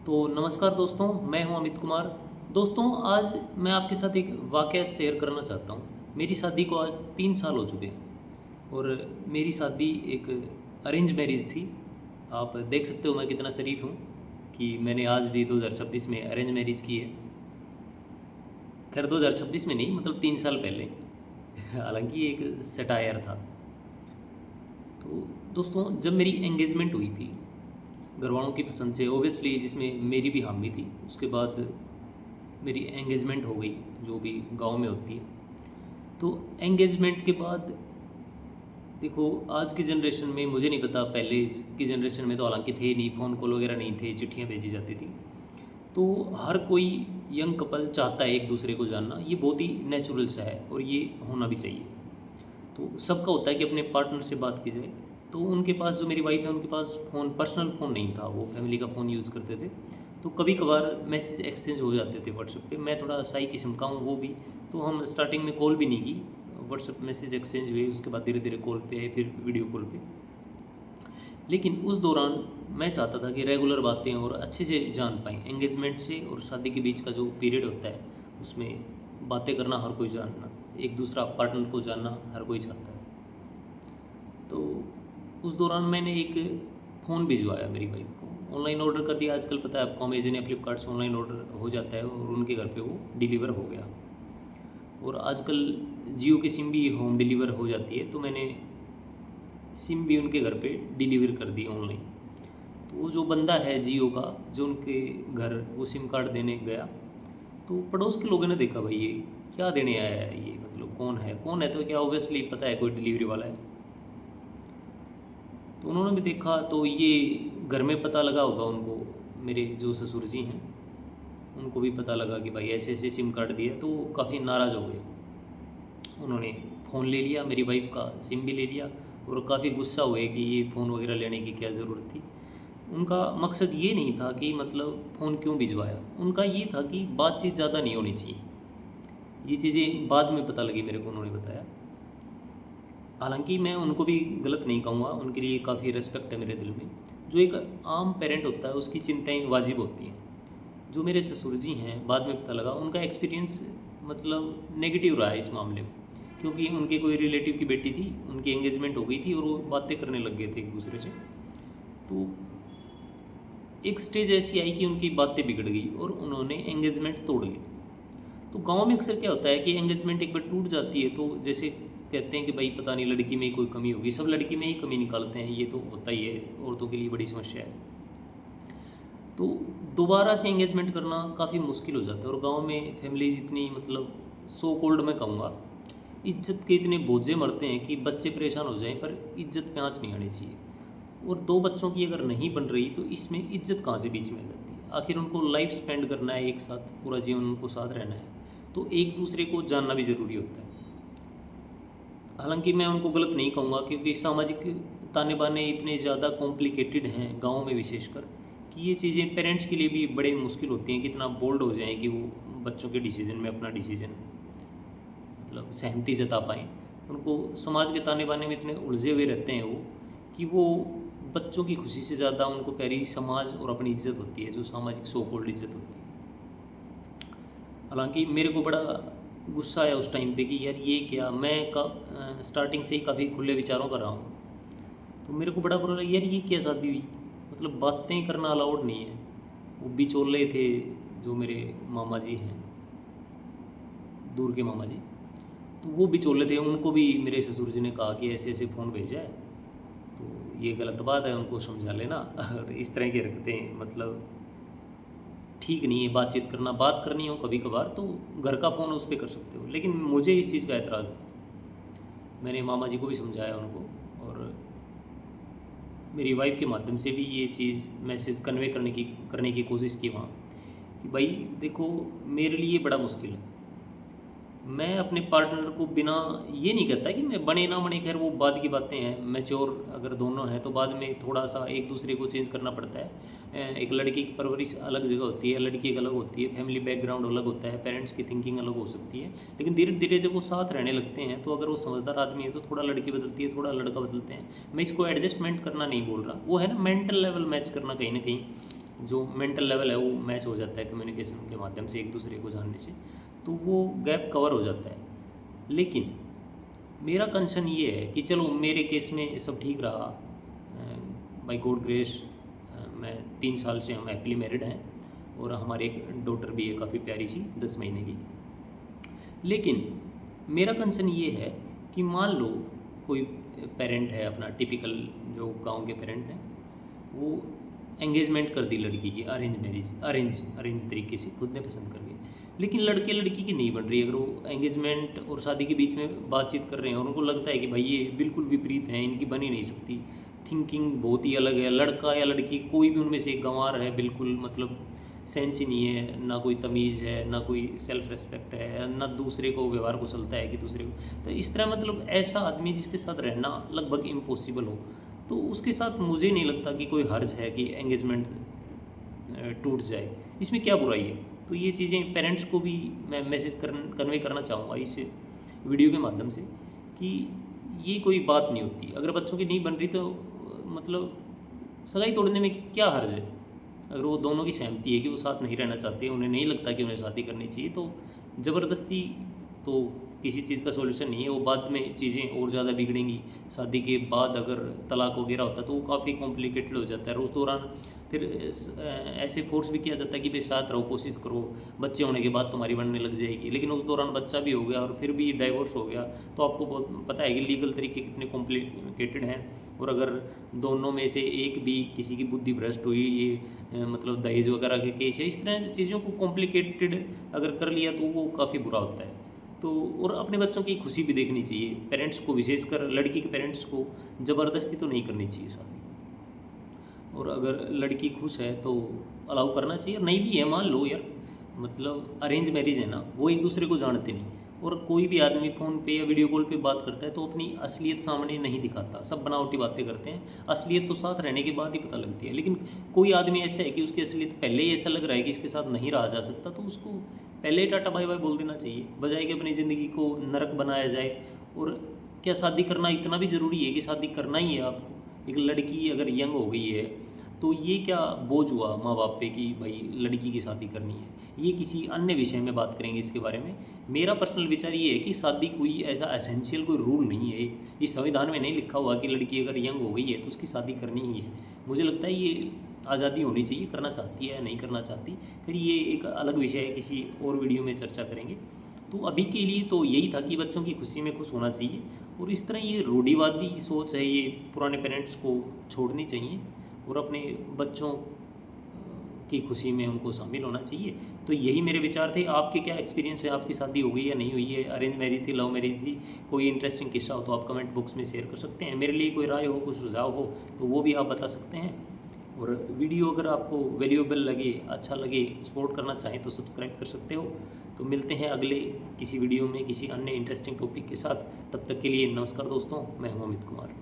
तो नमस्कार दोस्तों, मैं हूं अमित कुमार। दोस्तों, आज मैं आपके साथ एक वाक़या शेयर करना चाहता हूं। मेरी शादी को आज 3 साल हो चुके हैं और मेरी शादी एक अरेंज मैरिज थी। आप देख सकते हो मैं कितना शरीफ हूं कि मैंने आज भी 2026 में अरेंज मैरिज की है। खैर 2026 में नहीं, मतलब 3 साल पहले। हालांकि ये एक सटायर था। तो दोस्तों, जब मेरी एंगेजमेंट हुई थी घरवालों की पसंद से, ओबियसली जिसमें मेरी भी हामी थी, उसके बाद मेरी एंगेजमेंट हो गई, जो भी गांव में होती है। तो एंगेजमेंट के बाद देखो, आज की जनरेशन में मुझे नहीं पता, पहले की जनरेशन में तो हालांकि थे नहीं, फ़ोन कॉल वगैरह नहीं थे, चिट्ठियाँ भेजी जाती थी। तो हर कोई यंग कपल चाहता है एक दूसरे को जानना, ये बहुत ही नेचुरल सा है और ये होना भी चाहिए। तो सबका होता है कि अपने पार्टनर से बात की जाए। तो उनके पास, जो मेरी वाइफ है, उनके पास फ़ोन, पर्सनल फ़ोन नहीं था, वो फैमिली का फ़ोन यूज़ करते थे। तो कभी कभार मैसेज एक्सचेंज हो जाते थे व्हाट्सएप पे। मैं थोड़ा शाई किस्म का हूँ, वो भी। तो हम स्टार्टिंग में कॉल भी नहीं की, व्हाट्सएप मैसेज एक्सचेंज हुए, उसके बाद धीरे धीरे कॉल पे आए, फिर वीडियो कॉल पे। लेकिन उस दौरान मैं चाहता था कि रेगुलर बातें और अच्छे से जान पाएँ। एंगेजमेंट से और शादी के बीच का जो पीरियड होता है, उसमें बातें करना हर कोई जानना, एक दूसरा पार्टनर को जानना हर कोई चाहता है। तो उस दौरान मैंने एक फ़ोन भिजवाया मेरी वाइफ को, ऑनलाइन ऑर्डर कर दिया। आजकल पता है आपको, अमेजन या फ्लिपकार्ट से ऑनलाइन ऑर्डर हो जाता है और उनके घर पे वो डिलीवर हो गया। और आजकल जियो की सिम भी होम डिलीवर हो जाती है, तो मैंने सिम भी उनके घर पे डिलीवर कर दी ऑनलाइन। तो वो जो बंदा है जियो का, जो उनके घर वो सिम कार्ड देने गया, तो पड़ोस के लोगों ने देखा, भाई ये क्या देने आया है, ये मतलब कौन है, तो क्या ऑब्वियसली पता है कोई डिलीवरी वाला है। तो उन्होंने भी देखा, तो ये घर में पता लगा होगा उनको, मेरे जो ससुर जी हैं, उनको भी पता लगा कि भाई ऐसे ऐसे सिम कार्ड दिया। तो वो काफ़ी नाराज़ हो गए। उन्होंने फ़ोन ले लिया, मेरी वाइफ का सिम भी ले लिया, और काफ़ी गुस्सा हुए कि ये फ़ोन वगैरह लेने की क्या ज़रूरत थी। उनका मकसद ये नहीं था कि मतलब फ़ोन क्यों भिजवाया, उनका ये था कि बातचीत ज़्यादा नहीं होनी चाहिए। ये चीज़ें बाद में पता लगी मेरे को, उन्होंने बताया। हालांकि मैं उनको भी गलत नहीं कहूँगा, उनके लिए काफ़ी रिस्पेक्ट है मेरे दिल में। जो एक आम पेरेंट होता है, उसकी चिंताएं वाजिब होती हैं। जो मेरे ससुर जी हैं, बाद में पता लगा उनका एक्सपीरियंस मतलब नेगेटिव रहा है इस मामले में। क्योंकि उनके कोई रिलेटिव की बेटी थी, उनकी एंगेजमेंट हो गई थी और वो बातें करने लग गए थे एक दूसरे से। तो एक स्टेज ऐसी आई कि उनकी बातें बिगड़ गई और उन्होंने एंगेजमेंट तोड़ ली। तो गांव में अक्सर क्या होता है कि एंगेजमेंट एक बार टूट जाती है तो जैसे कहते हैं कि भाई पता नहीं लड़की में ही कोई कमी होगी, सब लड़की में ही कमी निकालते हैं, ये तो होता ही है, औरतों के लिए बड़ी समस्या है। तो दोबारा से एंगेजमेंट करना काफ़ी मुश्किल हो जाता है। और गांव में फैमिलीज इतनी, मतलब सो कोल्ड मैं कहूँगा, इज्जत के इतने बोझे मरते हैं कि बच्चे परेशान हो जाएं, पर इज्जत पे आँच नहीं आनी चाहिए। और दो बच्चों की अगर नहीं बन रही तो इसमें इज्जत कहाँ से बीच में आ जाती है। आखिर उनको लाइफ स्पेंड करना है एक साथ, पूरा जीवन उनको साथ रहना है, तो एक दूसरे को जानना भी ज़रूरी होता है। हालांकि मैं उनको गलत नहीं कहूँगा, क्योंकि सामाजिक ताने बाने इतने ज़्यादा कॉम्प्लिकेटेड हैं गाँव में विशेषकर, कि ये चीज़ें पेरेंट्स के लिए भी बड़े मुश्किल होती हैं कि इतना बोल्ड हो जाएं कि वो बच्चों के डिसीज़न में अपना डिसीज़न, मतलब सहमति जता पाएँ। उनको समाज के ताने बाने में इतने उलझे हुए रहते हैं वो, कि वो बच्चों की खुशी से ज़्यादा उनको प्यारी समाज और अपनी इज्जत होती है, जो सामाजिक सो कॉल्ड इज्जत होती है। हालांकि मेरे को बड़ा गुस्सा आया उस टाइम पे कि यार ये क्या, मैं स्टार्टिंग से ही काफ़ी खुले विचारों का रहा हूँ। तो मेरे को बड़ा बुरा लगा, यार ये क्या शादी हुई, मतलब बातें करना अलाउड नहीं है। वो बिचौले थे, जो मेरे मामा जी हैं, दूर के मामा जी, तो वो बिचौले थे। उनको भी मेरे ससुर जी ने कहा कि ऐसे ऐसे फ़ोन भेजा है, तो ये गलत बात है, उनको समझा लेना। और इस तरह के रखते हैं, मतलब ठीक नहीं है बातचीत करना। बात करनी हो कभी कभार तो घर का फ़ोन उस पर कर सकते हो, लेकिन मुझे इस चीज़ का एतराज़ था। मैंने मामा जी को भी समझाया उनको, और मेरी वाइफ के माध्यम से भी ये चीज़ मैसेज कन्वे करने की कोशिश की वहाँ, कि भाई देखो, मेरे लिए बड़ा मुश्किल है। मैं अपने पार्टनर को बिना, ये नहीं कहता कि मैं बने ना बने, खैर वो बाद की बातें हैं, मैच्योर अगर दोनों हैं तो बाद में थोड़ा सा एक दूसरे को चेंज करना पड़ता है। एक लड़की की परवरिश अलग जगह होती है, लड़की एक अलग होती है, फैमिली बैकग्राउंड अलग होता है, पेरेंट्स की थिंकिंग अलग हो सकती है। लेकिन धीरे धीरे जब वो साथ रहने लगते हैं, तो अगर वो समझदार आदमी है तो थोड़ा लड़की बदलती है, थोड़ा लड़का बदलते हैं। मैं इसको एडजस्टमेंट करना नहीं बोल रहा, वो है ना, मेंटल लेवल मैच करना कहीं ना कहीं। जो मेंटल लेवल है वो मैच हो जाता है कम्युनिकेशन के माध्यम से एक दूसरे को जानने से, तो वो गैप कवर हो जाता है। लेकिन मेरा कंसर्न ये है कि चलो मेरे केस में सब ठीक रहा, बाय गॉड ग्रेस मैं 3 साल से हम हैप्पीली मैरिड हैं और हमारी एक डॉटर भी है काफ़ी प्यारी सी 10 महीने की। लेकिन मेरा कंसर्न ये है कि मान लो कोई पेरेंट है अपना टिपिकल जो गांव के पेरेंट हैं, वो एंगेजमेंट कर दी लड़की की, अरेंज मैरिज, अरेंज तरीके से खुद ने पसंद करके, लेकिन लड़के लड़की की नहीं बन रही। अगर वो एंगेजमेंट और शादी के बीच में बातचीत कर रहे हैं और उनको लगता है कि भाई ये बिल्कुल विपरीत है, इनकी बन ही नहीं सकती, थिंकिंग बहुत ही अलग है, लड़का या लड़की कोई भी उनमें से एक गंवार है, बिल्कुल मतलब सेंस ही नहीं है, ना कोई तमीज़ है, ना कोई सेल्फ रेस्पेक्ट है, ना दूसरे को व्यवहार कुशलता है कि दूसरे को, तो इस तरह मतलब ऐसा आदमी जिसके साथ रहना लगभग इम्पॉसिबल हो, तो उसके साथ मुझे नहीं लगता कि कोई हर्ज है कि एंगेजमेंट टूट जाए, इसमें क्या बुराई है। तो ये चीज़ें पेरेंट्स को भी मैं मैसेज कन्वे करना चाहूँगा इस वीडियो के माध्यम से कि ये कोई बात नहीं होती। अगर बच्चों की नहीं बन रही तो मतलब सगाई तोड़ने में क्या हर्ज है। अगर वो दोनों की सहमति है कि वो साथ नहीं रहना चाहते, उन्हें नहीं लगता कि उन्हें शादी करनी चाहिए, तो ज़बरदस्ती तो किसी चीज़ का सॉल्यूशन नहीं है। वो बाद में चीज़ें और ज़्यादा बिगड़ेंगी। शादी के बाद अगर तलाक वगैरह होता है तो वो काफ़ी कॉम्प्लिकेटेड हो जाता है, और उस दौरान फिर ऐसे फोर्स भी किया जाता है कि भाई साथ रहो, कोशिश करो, बच्चे होने के बाद तुम्हारी बनने लग जाएगी, लेकिन उस दौरान बच्चा भी हो गया और फिर भी डाइवोर्स हो गया, तो आपको बहुत पता है कि लीगल तरीके कितने कॉम्प्लिकेटेड हैं। और अगर दोनों में से एक भी किसी की बुद्धि भ्रष्ट हुई, ये मतलब दहेज वगैरह के केस है, इस तरह चीज़ों को कॉम्प्लिकेटेड अगर कर लिया तो वो काफ़ी बुरा होता है। तो और अपने बच्चों की खुशी भी देखनी चाहिए, पेरेंट्स को, विशेषकर लड़की के पेरेंट्स को ज़बरदस्ती तो नहीं करनी चाहिए शादी। और अगर लड़की खुश है तो अलाउ करना चाहिए, नहीं भी है मान लो यार, मतलब अरेंज मैरिज है ना, वो एक दूसरे को जानते नहीं, और कोई भी आदमी फ़ोन पे या वीडियो कॉल पे बात करता है तो अपनी असलियत सामने नहीं दिखाता, सब बनावटी बातें करते हैं। असलियत तो साथ रहने के बाद ही पता लगती है। लेकिन कोई आदमी ऐसा है कि उसकी असलियत पहले ही ऐसा लग रहा है कि इसके साथ नहीं रहा जा सकता, तो उसको पहले ही टाटा बाय बाय बोल देना चाहिए, बजाय कि अपनी ज़िंदगी को नरक बनाया जाए। और क्या शादी करना इतना भी ज़रूरी है कि शादी करना ही है आपको? एक लड़की अगर यंग हो गई है तो ये क्या बोझ हुआ माँ बाप पे कि भाई लड़की की शादी करनी है? ये किसी अन्य विषय में बात करेंगे इसके बारे में। मेरा पर्सनल विचार ये है कि शादी कोई ऐसा एसेंशियल कोई रूल नहीं है, इस संविधान में नहीं लिखा हुआ कि लड़की अगर यंग हो गई है तो उसकी शादी करनी ही है। मुझे लगता है ये आज़ादी होनी चाहिए, करना चाहती है या नहीं करना चाहती, फिर ये एक अलग विषय है, किसी और वीडियो में चर्चा करेंगे। तो अभी के लिए तो यही था कि बच्चों की खुशी में खुश होना चाहिए, और इस तरह ये रूढ़िवादी सोच है, ये पुराने पेरेंट्स को छोड़नी चाहिए और अपने बच्चों की खुशी में उनको शामिल होना चाहिए। तो यही मेरे विचार थे। आपके क्या एक्सपीरियंस है? आपकी शादी हो गई या नहीं हुई है? अरेंज मैरिज थी, लव मैरिज थी? कोई इंटरेस्टिंग किस्सा हो तो आप कमेंट बॉक्स में शेयर कर सकते हैं। मेरे लिए कोई राय हो, कुछ सुझाव हो तो वो भी आप बता सकते हैं। और वीडियो अगर आपको वैल्यूएबल लगे, अच्छा लगे, सपोर्ट करना चाहें तो सब्सक्राइब कर सकते हो। तो मिलते हैं अगले किसी वीडियो में किसी अन्य इंटरेस्टिंग टॉपिक के साथ। तब तक के लिए नमस्कार दोस्तों, मैं हूं अमित कुमार।